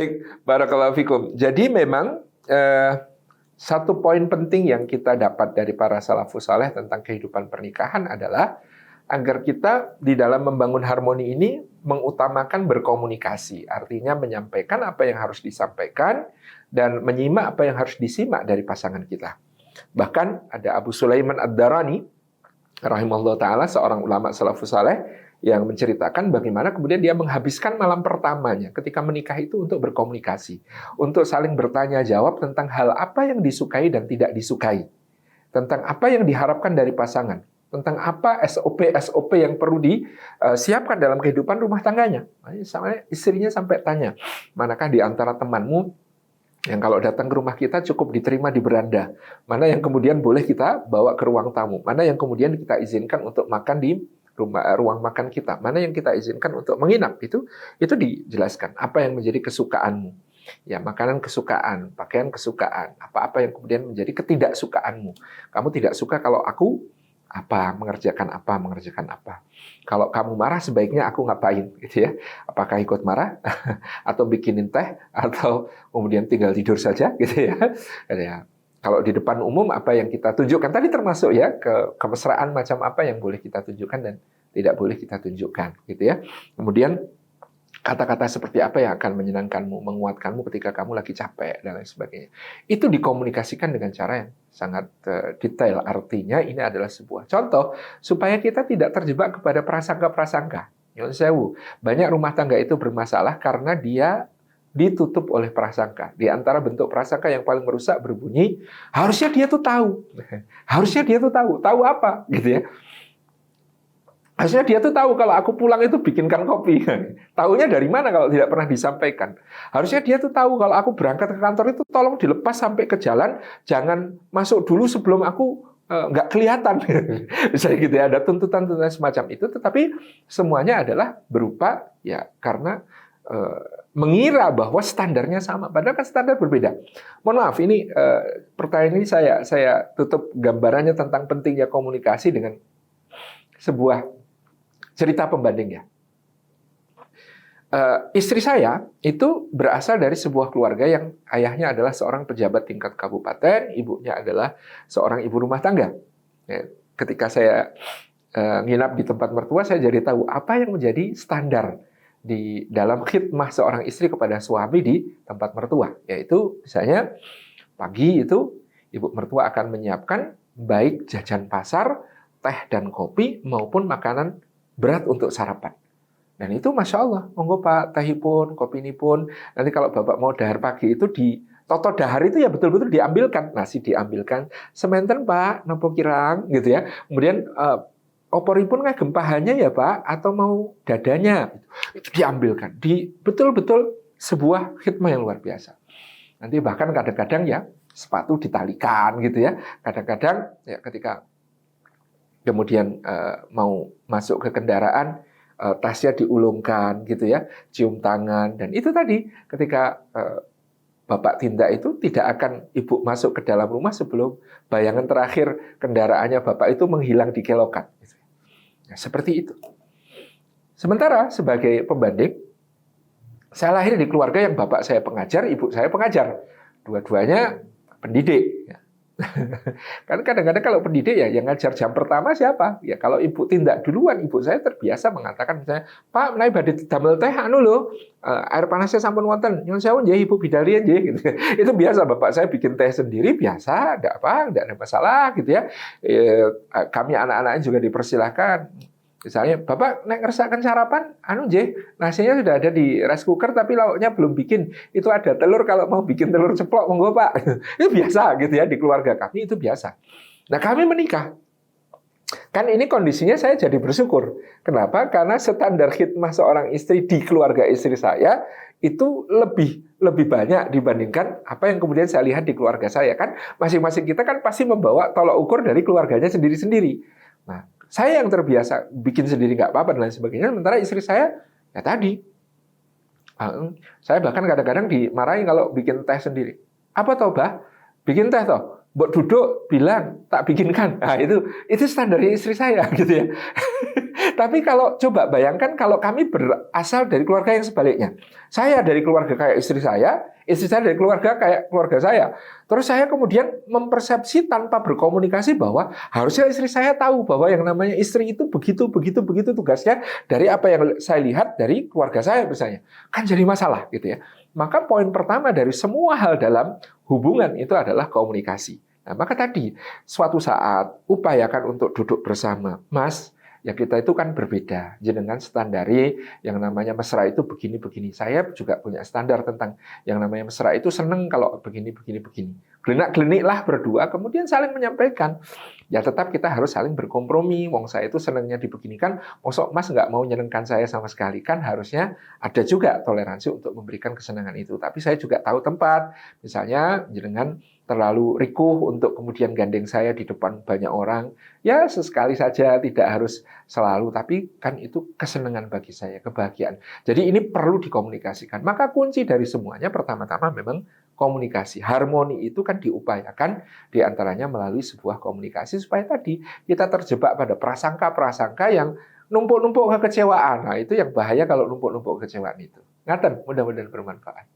Baik, barakallahu fikum. Jadi memang satu poin penting yang kita dapat dari para salafus saleh tentang kehidupan pernikahan adalah agar kita di dalam membangun harmoni ini mengutamakan berkomunikasi. Artinya menyampaikan apa yang harus disampaikan dan menyimak apa yang harus disimak dari pasangan kita. Bahkan ada Abu Sulaiman Ad-Darani rahimahullah ta'ala, seorang ulama salafus saleh, yang menceritakan bagaimana kemudian dia menghabiskan malam pertamanya ketika menikah itu untuk berkomunikasi, untuk saling bertanya jawab tentang hal apa yang disukai dan tidak disukai, tentang apa yang diharapkan dari pasangan, tentang apa SOP yang perlu disiapkan dalam kehidupan rumah tangganya. Sama istrinya sampai tanya, manakah di antara temanmu yang kalau datang ke rumah kita cukup diterima di beranda, mana yang kemudian boleh kita bawa ke ruang tamu, mana yang kemudian kita izinkan untuk makan di ruang makan kita, mana yang kita izinkan untuk menginap, itu dijelaskan apa yang menjadi kesukaanmu, ya makanan kesukaan, pakaian kesukaan, apa-apa yang kemudian menjadi ketidaksukaanmu. Kamu tidak suka kalau aku mengerjakan apa. Kalau kamu marah sebaiknya aku ngapain, gitu ya? Apakah ikut marah atau bikinin teh atau kemudian tinggal tidur saja, gitu ya? Ya. Kalau di depan umum apa yang kita tunjukkan tadi termasuk ya kemesraan macam apa yang boleh kita tunjukkan dan tidak boleh kita tunjukkan, gitu ya. Kemudian kata-kata seperti apa yang akan menyenangkanmu, menguatkanmu ketika kamu lagi capek dan lain sebagainya. Itu dikomunikasikan dengan cara yang sangat detail. Artinya ini adalah sebuah contoh supaya kita tidak terjebak kepada prasangka-prasangka. Nyun sewu, banyak rumah tangga itu bermasalah karena dia ditutup oleh prasangka. Di antara bentuk prasangka yang paling merusak berbunyi, harusnya dia tuh tahu. Harusnya dia tuh tahu. Tahu apa? Gitu ya. Harusnya dia tuh tahu kalau aku pulang itu bikinkan kopi. Tahunya dari mana kalau tidak pernah disampaikan? Harusnya dia tuh tahu kalau aku berangkat ke kantor itu tolong dilepas sampai ke jalan, jangan masuk dulu sebelum aku nggak kelihatan. Misalnya gitu ya, ada tuntutan-tuntutan semacam itu, tetapi semuanya adalah berupa ya karena mengira bahwa standarnya sama, padahal kan standar berbeda. Mohon maaf, ini pertanyaan ini saya tutup gambarannya tentang pentingnya komunikasi dengan sebuah cerita pembanding ya. Istri saya itu berasal dari sebuah keluarga yang ayahnya adalah seorang pejabat tingkat kabupaten, ibunya adalah seorang ibu rumah tangga. Ya, ketika saya nginap di tempat mertua, saya jadi tahu apa yang menjadi standar di dalam khidmah seorang istri kepada suami di tempat mertua, yaitu misalnya pagi itu ibu mertua akan menyiapkan baik jajan pasar, teh dan kopi maupun makanan berat untuk sarapan. Dan itu Masya Allah, monggo Pak, tehipun, kopi ini pun. Nanti kalau Bapak mau dahar pagi itu di toto dahar itu ya betul-betul diambilkan. Nasi diambilkan, sementen Pak, nopo kirang, gitu ya. Kemudian oporipun kayak gempahannya ya Pak, atau mau dadanya, itu diambilkan. Betul-betul sebuah khidmah yang luar biasa. Nanti bahkan kadang-kadang ya sepatu ditalikan gitu ya. Kadang-kadang ya ketika kemudian mau masuk ke kendaraan, tasnya diulungkan gitu ya, cium tangan, dan itu tadi ketika Bapak tindak itu tidak akan Ibu masuk ke dalam rumah sebelum bayangan terakhir kendaraannya Bapak itu menghilang di kelokan. Nah, seperti itu. Sementara sebagai pembanding, saya lahir di keluarga yang bapak saya pengajar, ibu saya pengajar, dua-duanya pendidik. Kan kadang-kadang kalau pendidik ya yang ngajar jam pertama siapa? Ya kalau ibu tindak duluan, ibu saya terbiasa mengatakan misalnya, Pak, menawi badhe damel teh anu lho, air panasnya sampun wonten. Nyuwun sewu nggih Ibu bidari nggih gitu. Itu biasa bapak saya bikin teh sendiri biasa, enggak ada masalah gitu ya. Kami anak-anaknya juga dipersilahkan. Misalnya, Bapak nek ngersakaken sarapan, anu nggih, nasinya sudah ada di rice cooker tapi lauknya belum bikin. Itu ada telur, kalau mau bikin telur ceplok monggo Pak. Itu biasa gitu ya, di keluarga kami itu biasa. Nah, kami menikah. Kan ini kondisinya saya jadi bersyukur. Kenapa? Karena standar khidmah seorang istri di keluarga istri saya itu lebih banyak dibandingkan apa yang kemudian saya lihat di keluarga saya. Kan masing-masing kita kan pasti membawa tolak ukur dari keluarganya sendiri-sendiri. Nah, saya yang terbiasa bikin sendiri nggak apa-apa dan lain sebagainya. Sementara istri saya, ya tadi. Saya bahkan kadang-kadang dimarahin kalau bikin teh sendiri. Apa toh, Bah? Bikin teh toh? Buat duduk, bilang, tak bikinkan. Nah, itu standarnya istri saya, gitu ya. Tapi kalau coba bayangkan kalau kami berasal dari keluarga yang sebaliknya. Saya dari keluarga kayak istri saya dari keluarga kayak keluarga saya. Terus saya kemudian mempersepsi tanpa berkomunikasi bahwa harusnya istri saya tahu bahwa yang namanya istri itu begitu, begitu, begitu tugasnya dari apa yang saya lihat dari keluarga saya misalnya. Kan jadi masalah gitu ya. Maka poin pertama dari semua hal dalam hubungan itu adalah komunikasi. Nah, maka tadi suatu saat upayakan untuk duduk bersama. Mas, ya kita itu kan berbeda. Jenengan standari yang namanya mesra itu begini-begini. Saya juga punya standar tentang yang namanya mesra itu seneng kalau begini-begini-begini. Gelenak-gelenik lah berdua, kemudian saling menyampaikan. Ya tetap kita harus saling berkompromi. Wong saya itu senengnya dibeginikan, mosok Mas nggak mau nyenengkan saya sama sekali. Kan harusnya ada juga toleransi untuk memberikan kesenangan itu. Tapi saya juga tahu tempat. Misalnya jenengan terlalu rikuh untuk kemudian gandeng saya di depan banyak orang. Ya sesekali saja, tidak harus selalu. Tapi kan itu kesenangan bagi saya, kebahagiaan. Jadi ini perlu dikomunikasikan. Maka kunci dari semuanya pertama-tama memang komunikasi. Harmoni itu kan diupayakan diantaranya melalui sebuah komunikasi supaya tadi kita terjebak pada prasangka-prasangka yang numpuk-numpuk kekecewaan. Nah itu yang bahaya kalau numpuk-numpuk kekecewaan itu. Ngaten, mudah-mudahan bermanfaat.